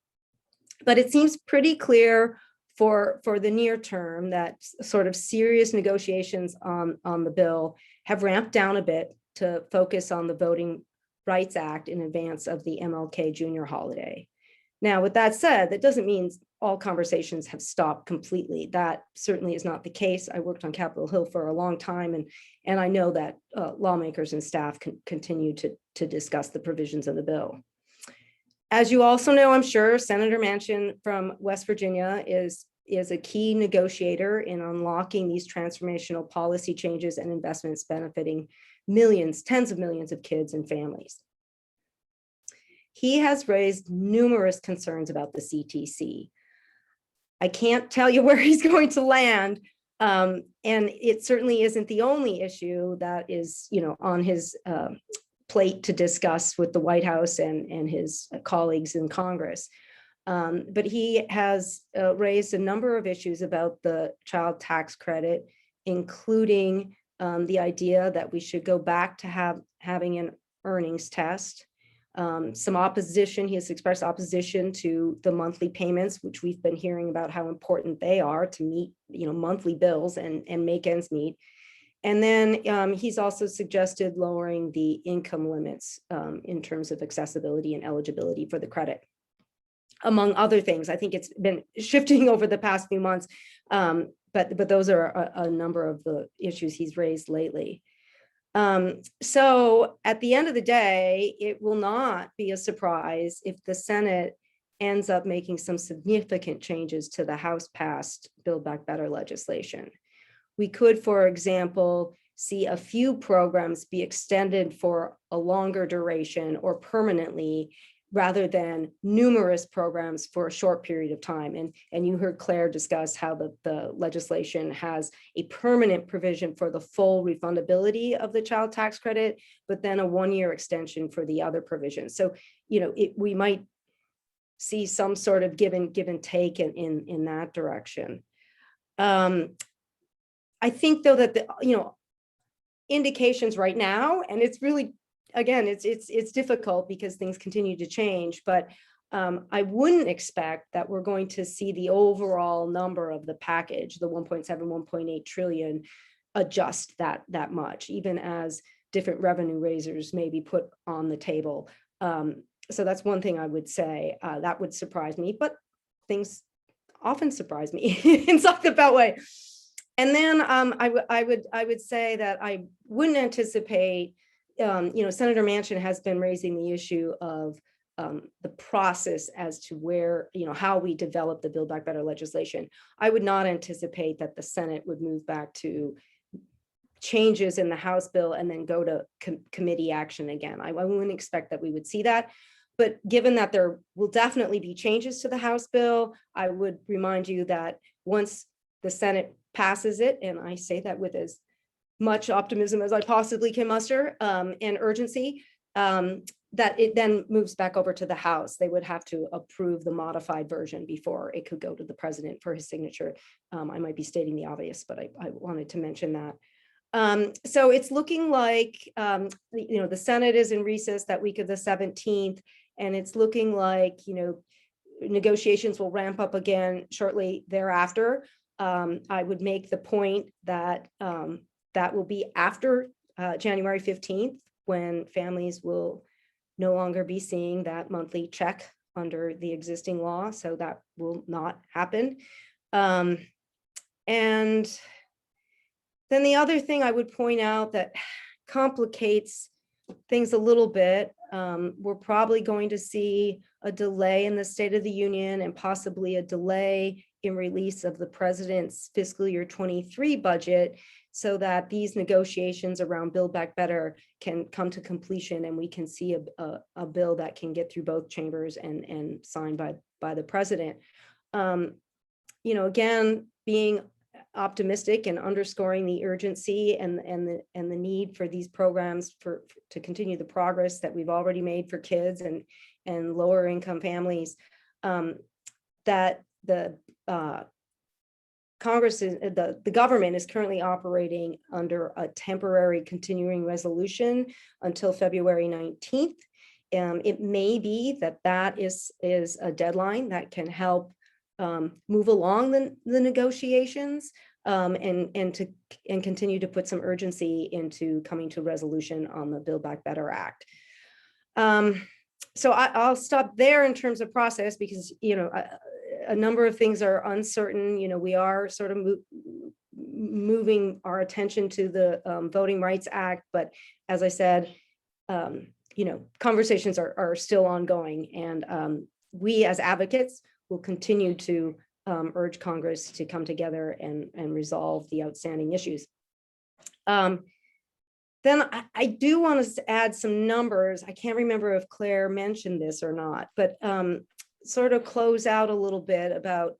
Speaker 10: But it seems pretty clear for the near term that sort of serious negotiations on the bill have ramped down a bit to focus on the Voting Rights Act in advance of the MLK Jr. holiday. Now, with that said, that doesn't mean all conversations have stopped completely. That certainly is not the case. I worked on Capitol Hill for a long time, and I know that lawmakers and staff continue to discuss the provisions of the bill. As you also know, I'm sure, Senator Manchin from West Virginia is a key negotiator in unlocking these transformational policy changes and investments benefiting millions, tens of millions of kids and families. He has raised numerous concerns about the CTC. I can't tell you where he's going to land, and it certainly isn't the only issue that is, on his plate to discuss with the White House and his colleagues in Congress. But he has raised a number of issues about the child tax credit, including the idea that we should go back to having an earnings test. Some opposition, he has expressed opposition to the monthly payments, which we've been hearing about how important they are to meet, monthly bills and make ends meet. And then he's also suggested lowering the income limits in terms of accessibility and eligibility for the credit, among other things. I think it's been shifting over the past few months, but those are a number of the issues he's raised lately. So at the end of the day, it will not be a surprise if the Senate ends up making some significant changes to the House-passed Build Back Better legislation. We could, for example, see a few programs be extended for a longer duration or permanently, rather than numerous programs for a short period of time. And you heard Claire discuss how the legislation has a permanent provision for the full refundability of the child tax credit, but then a one-year extension for the other provisions. So, we might see some sort of give and take in that direction. I think, though, that the indications right now, and it's really, again, it's difficult because things continue to change, but I wouldn't expect that we're going to see the overall number of the package, the 1.7, 1.8 trillion, adjust that much, even as different revenue raisers may be put on the table. So that's one thing I would say that would surprise me, but things often surprise me in such a bad way. And then I would say that I wouldn't anticipate. Senator Manchin has been raising the issue of the process as to where, how we develop the Build Back Better legislation. I would not anticipate that the Senate would move back to changes in the House bill and then go to committee action again. I wouldn't expect that we would see that. But given that there will definitely be changes to the House bill, I would remind you that once the Senate passes it, and I say that with as much optimism as I possibly can muster, and urgency, that it then moves back over to the House. They would have to approve the modified version before it could go to the president for his signature. I might be stating the obvious, but I wanted to mention that. So it's looking like, the Senate is in recess that week of the 17th, and it's looking like, negotiations will ramp up again shortly thereafter. I would make the point that that will be after January 15th, when families will no longer be seeing that monthly check under the existing law. So that will not happen. And then the other thing I would point out that complicates things a little bit, we're probably going to see a delay in the State of the Union and possibly a delay in release of the president's fiscal year 23 budget, so that these negotiations around Build Back Better can come to completion and we can see a bill that can get through both chambers and signed by the president. Again, being optimistic and underscoring the urgency and the need for these programs to continue the progress that we've already made for kids and lower income families, that the Congress is the government is currently operating under a temporary continuing resolution until February 19th. It may be that is a deadline that can help move along the negotiations and continue to put some urgency into coming to resolution on the Build Back Better Act. So I'll stop there in terms of process because, you know, a number of things are uncertain. You know, we are sort of moving our attention to the Voting Rights Act, but as I said, you know, conversations are still ongoing, and we as advocates will continue to urge Congress to come together and resolve the outstanding issues. Then I do want to add some numbers. I can't remember if Claire mentioned this or not, but sort of close out a little bit about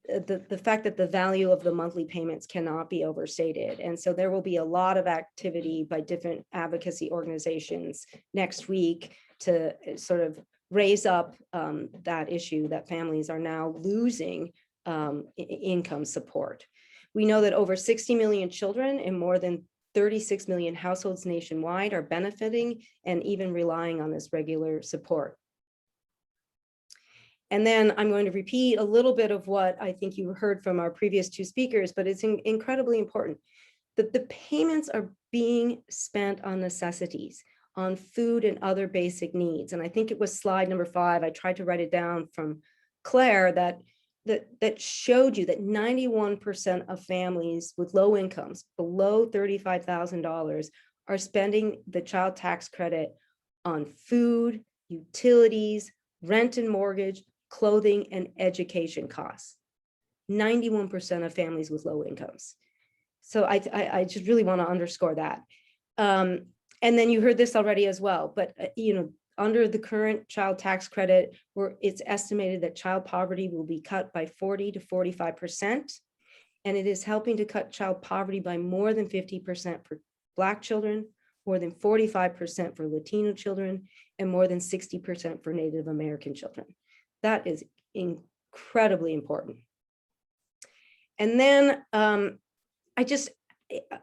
Speaker 10: the fact that the value of the monthly payments cannot be overstated. And so there will be a lot of activity by different advocacy organizations next week to sort of raise up that issue that families are now losing income support. We know that over 60 million children and more than 36 million households nationwide are benefiting and even relying on this regular support. And then I'm going to repeat a little bit of what I think you heard from our previous two speakers, but it's incredibly important that the payments are being spent on necessities, on food and other basic needs. And I think it was slide number 5. I tried to write it down from Claire that showed you that 91% of families with low incomes below $35,000 are spending the child tax credit on food, utilities, rent and mortgage, clothing, and education costs. 91% of families with low incomes. So I just really want to underscore that. And then you heard this already as well, but you know, under the current child tax credit, where it's estimated that child poverty will be cut by 40 to 45%. And it is helping to cut child poverty by more than 50% for Black children, more than 45% for Latino children, and more than 60% for Native American children. That is incredibly important. And then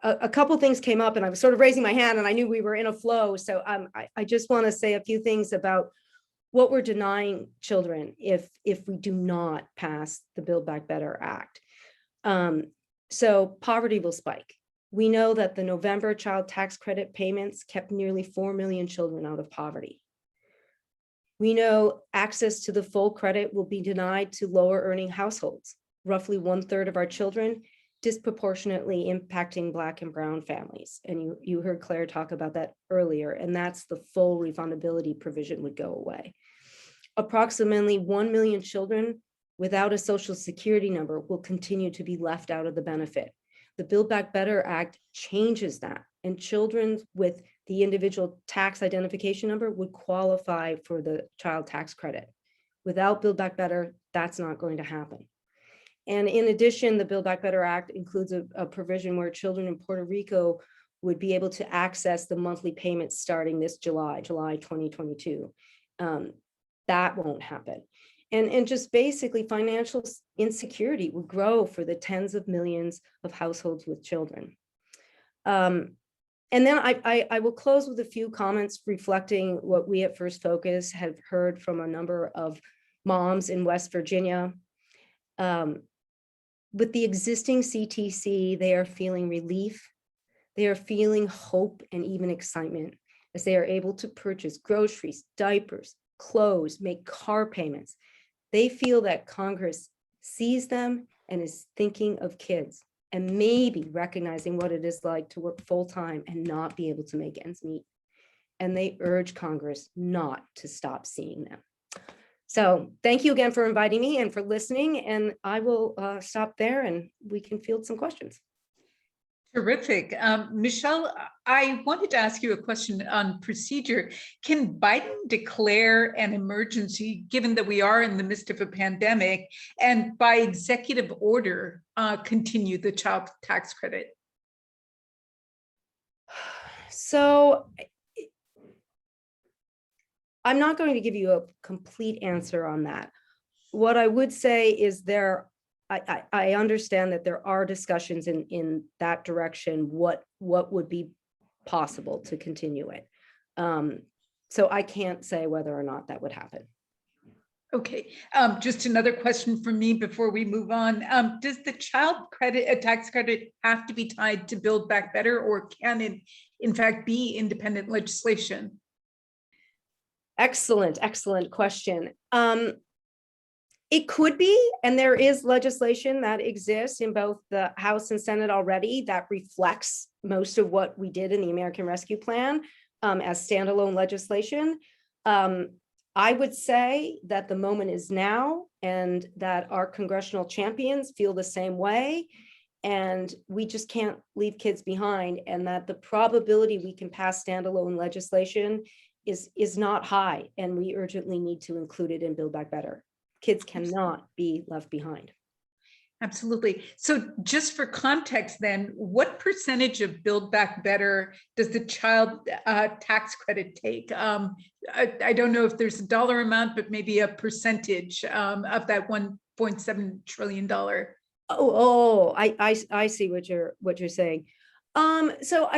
Speaker 10: a couple things came up and I was sort of raising my hand and I knew we were in a flow. So I just want to say a few things about what we're denying children if we do not pass the Build Back Better Act. So poverty will spike. We know that the November child tax credit payments kept nearly 4 million children out of poverty. We know access to the full credit will be denied to lower earning households, roughly 1/3 of our children, disproportionately impacting Black and brown families. And you heard Claire talk about that earlier, and that's the full refundability provision would go away. Approximately 1 million children without a Social Security number will continue to be left out of the benefit. The Build Back Better Act changes that, and children with the individual tax identification number would qualify for the child tax credit. Without Build Back Better, that's not going to happen. And in addition, the Build Back Better Act includes a provision where children in Puerto Rico would be able to access the monthly payments starting this July 2022. That won't happen. And just basically financial insecurity will grow for the tens of millions of households with children. And then I will close with a few comments reflecting what we at First Focus have heard from a number of moms in West Virginia. With the existing CTC, they are feeling relief. They are feeling hope and even excitement as they are able to purchase groceries, diapers, clothes, make car payments. They feel that Congress sees them and is thinking of kids and maybe recognizing what it is like to work full-time and not be able to make ends meet. And they urge Congress not to stop seeing them. So thank you again for inviting me and for listening, and I will stop there and we can field some questions.
Speaker 2: Terrific. Michelle, I wanted to ask you a question on procedure. Can Biden declare an emergency, given that we are in the midst of a pandemic, and by executive order, continue the child tax credit?
Speaker 10: So I'm not going to give you a complete answer on that. What I would say is I understand that there are discussions in that direction, what would be possible to continue it. So I can't say whether or not that would happen.
Speaker 2: Okay, just another question from me before we move on. Does the child tax credit have to be tied to Build Back Better, or can it in fact be independent legislation?
Speaker 10: Excellent question. It could be, and there is legislation that exists in both the House and Senate already that reflects most of what we did in the American Rescue Plan as standalone legislation. I would say that the moment is now, and that our congressional champions feel the same way, and we just can't leave kids behind, and that the probability we can pass standalone legislation is not high, and we urgently need to include it in Build Back Better. Kids cannot be left behind.
Speaker 2: Absolutely. So just for context then, what percentage of Build Back Better does the child tax credit take? I don't know if there's a dollar amount, but maybe a percentage of that $1.7 trillion.
Speaker 10: I see what you're saying. So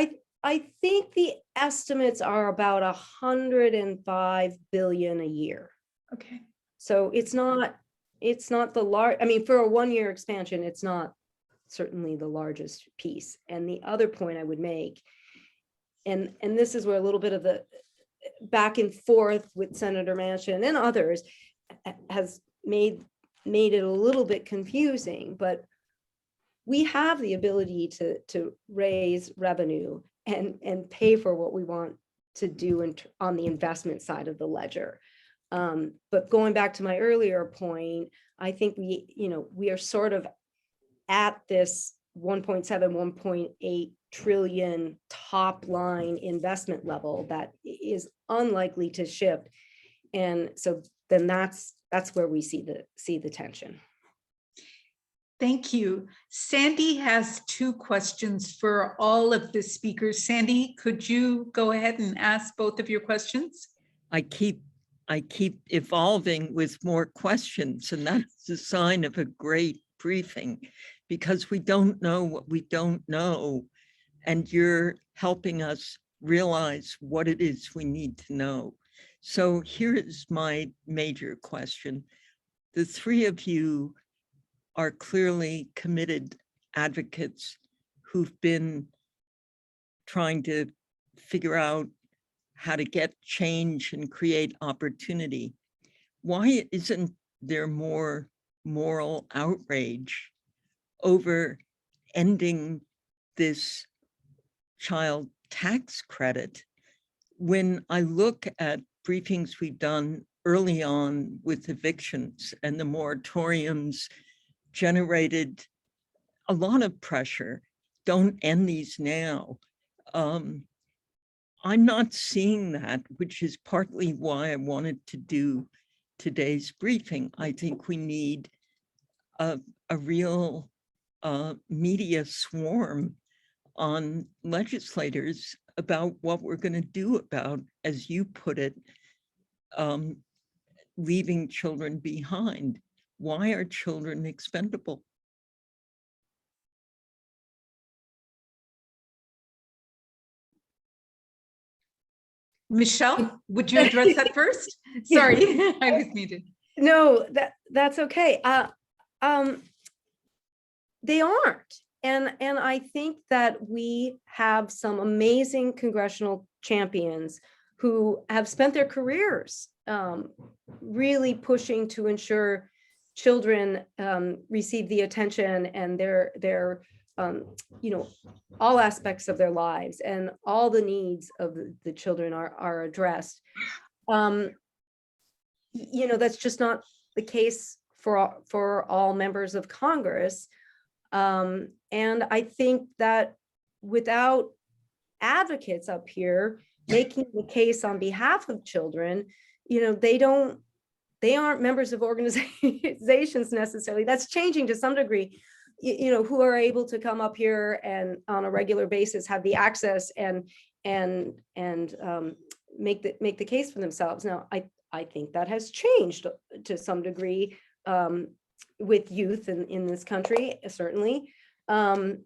Speaker 10: I think the estimates are about 105 billion a year.
Speaker 2: Okay.
Speaker 10: So it's not the large, I mean, for a 1-year expansion, it's not certainly the largest piece. And the other point I would make, and this is where a little bit of the back and forth with Senator Manchin and others has made it a little bit confusing, but we have the ability to raise revenue and pay for what we want to do on the investment side of the ledger. But going back to my earlier point, I think we are sort of at this 1.7, 1.8 trillion top line investment level that is unlikely to shift. And so then that's where we see the tension.
Speaker 2: Thank you. Sandy has 2 questions for all of the speakers. Sandy, could you go ahead and ask both of your questions?
Speaker 1: I keep evolving with more questions, and that's a sign of a great briefing, because we don't know what we don't know, and you're helping us realize what it is we need to know. So here is my major question. The 3 of you are clearly committed advocates who've been trying to figure out how to get change and create opportunity. Why isn't there more moral outrage over ending this child tax credit? When I look at briefings we've done early on with evictions, and the moratoriums generated a lot of pressure, don't end these now. I'm not seeing that, which is partly why I wanted to do today's briefing. I think we need a real media swarm on legislators about what we're going to do about, as you put it, leaving children behind. Why are children expendable?
Speaker 2: Michelle, would you address that first? Sorry, I was muted.
Speaker 10: No, that's okay. They aren't. And I think that we have some amazing congressional champions who have spent their careers really pushing to ensure children receive the attention and their all aspects of their lives and all the needs of the children are addressed. That's just not the case for all members of Congress. And I think that without advocates up here making the case on behalf of children, they aren't members of organizations necessarily. That's changing to some degree, who are able to come up here and on a regular basis have the access and make the case for themselves. Now, I think that has changed to some degree with youth in this country, certainly. But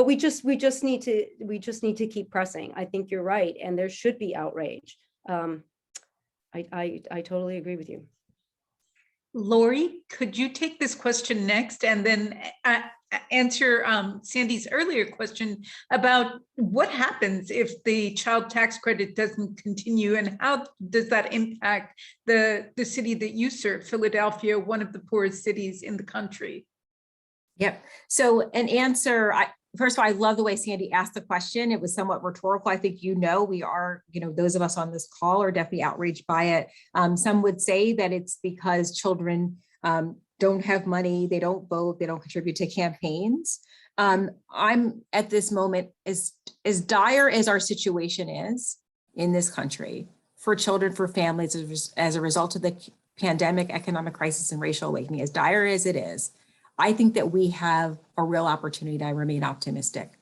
Speaker 10: we just need to keep pressing. I think you're right, and there should be outrage. I totally agree with you.
Speaker 2: Lori, could you take this question next and then answer Sandy's earlier question about what happens if the child tax credit doesn't continue, and how does that impact the city that you serve, Philadelphia, one of the poorest cities in the country?
Speaker 9: Yep. So an answer, first of all, I love the way Sandy asked the question. It was somewhat rhetorical. I think, we are, those of us on this call are definitely outraged by it. Some would say that it's because children don't have money, they don't vote, they don't contribute to campaigns. I'm at this moment, as dire as our situation is in this country for children, for families, as a result of the pandemic, economic crisis, and racial awakening, as dire as it is, I think that we have a real opportunity to remain optimistic.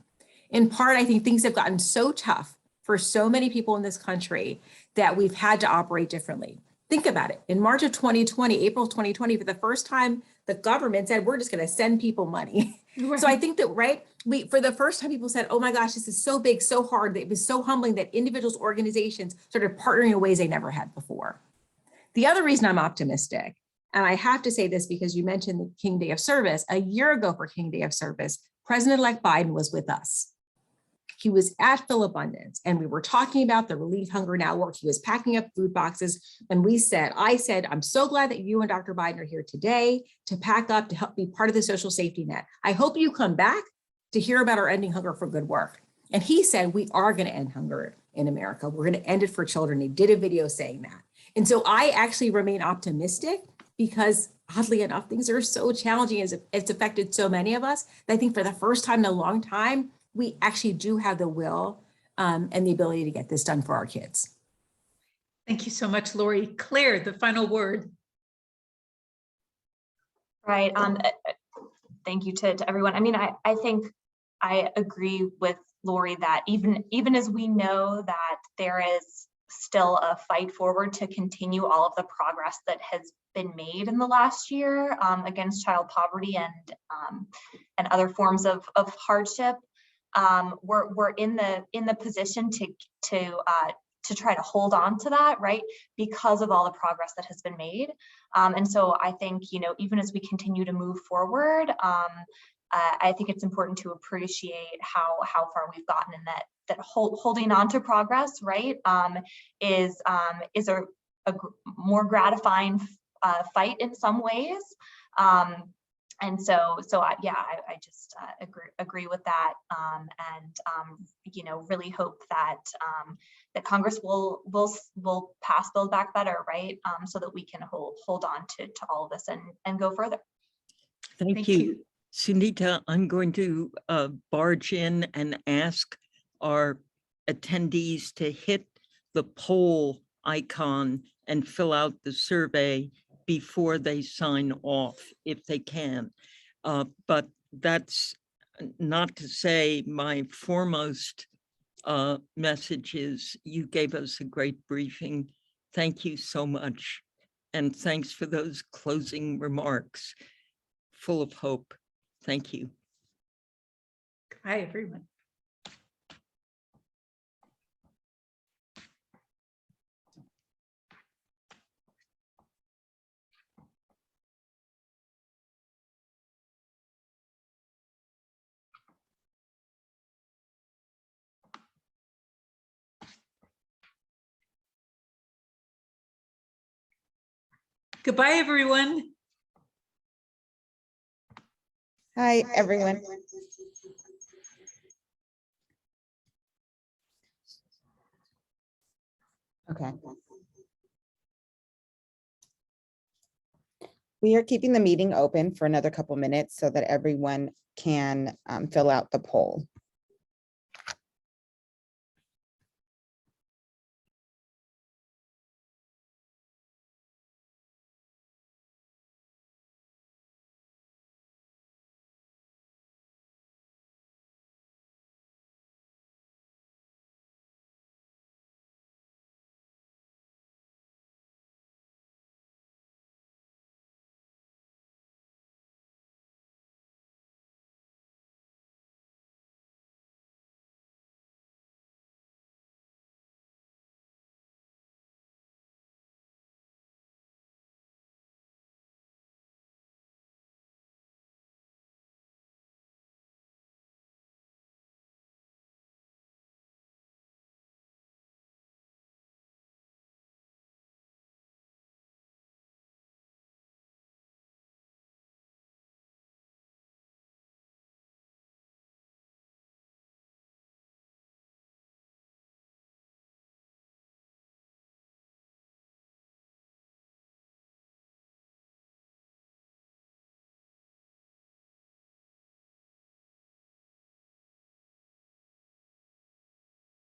Speaker 9: In part, I think things have gotten so tough for so many people in this country that we've had to operate differently. Think about it. In March of 2020, April 2020, for the first time, the government said, we're just going to send people money. Right. So I think that, for the first time, people said, oh my gosh, this is so big, so hard. It was so humbling that individuals, organizations started partnering in ways they never had before. The other reason I'm optimistic, and I have to say this because you mentioned the King Day of Service, a year ago for King Day of Service, President-elect Biden was with us. He was at Philabundance, and we were talking about the Relieve Hunger Now work. He was packing up food boxes, and I said, I'm so glad that you and Dr. Biden are here today to pack up, to help be part of the social safety net. I hope you come back to hear about our Ending Hunger for Good work. And he said, we are going to end hunger in America. We're going to end it for children. He did a video saying that. And so I actually remain optimistic, because oddly enough, things are so challenging, as it's affected so many of us, that I think for the first time in a long time, we actually do have the will and the ability to get this done for our kids.
Speaker 2: Thank you so much, Lori. Claire, the final word.
Speaker 3: Right. Thank you to everyone. I mean, I think I agree with Lori that even as we know that there is still a fight forward to continue all of the progress that has been made in the last year against child poverty and other forms of hardship. We're in the position to try to hold on to that, right? Because of all the progress that has been made. And so I think, even as we continue to move forward, I think it's important to appreciate how far we've gotten, and that holding on to progress, right, is a more gratifying fight in some ways. And so I just agree with that, and really hope that that Congress will pass Build Back Better, right, so that we can hold on to all of this and go further.
Speaker 1: Thank you. Sunita, I'm going to barge in and ask our attendees to hit the poll icon and fill out the survey before they sign off, if they can. But that's not to say my foremost message is you gave us a great briefing. Thank you so much. And thanks for those closing remarks, full of hope. Thank you.
Speaker 2: Hi, everyone. Goodbye, everyone.
Speaker 4: Hi, everyone. Okay. We are keeping the meeting open for another couple minutes so that everyone can fill out the poll.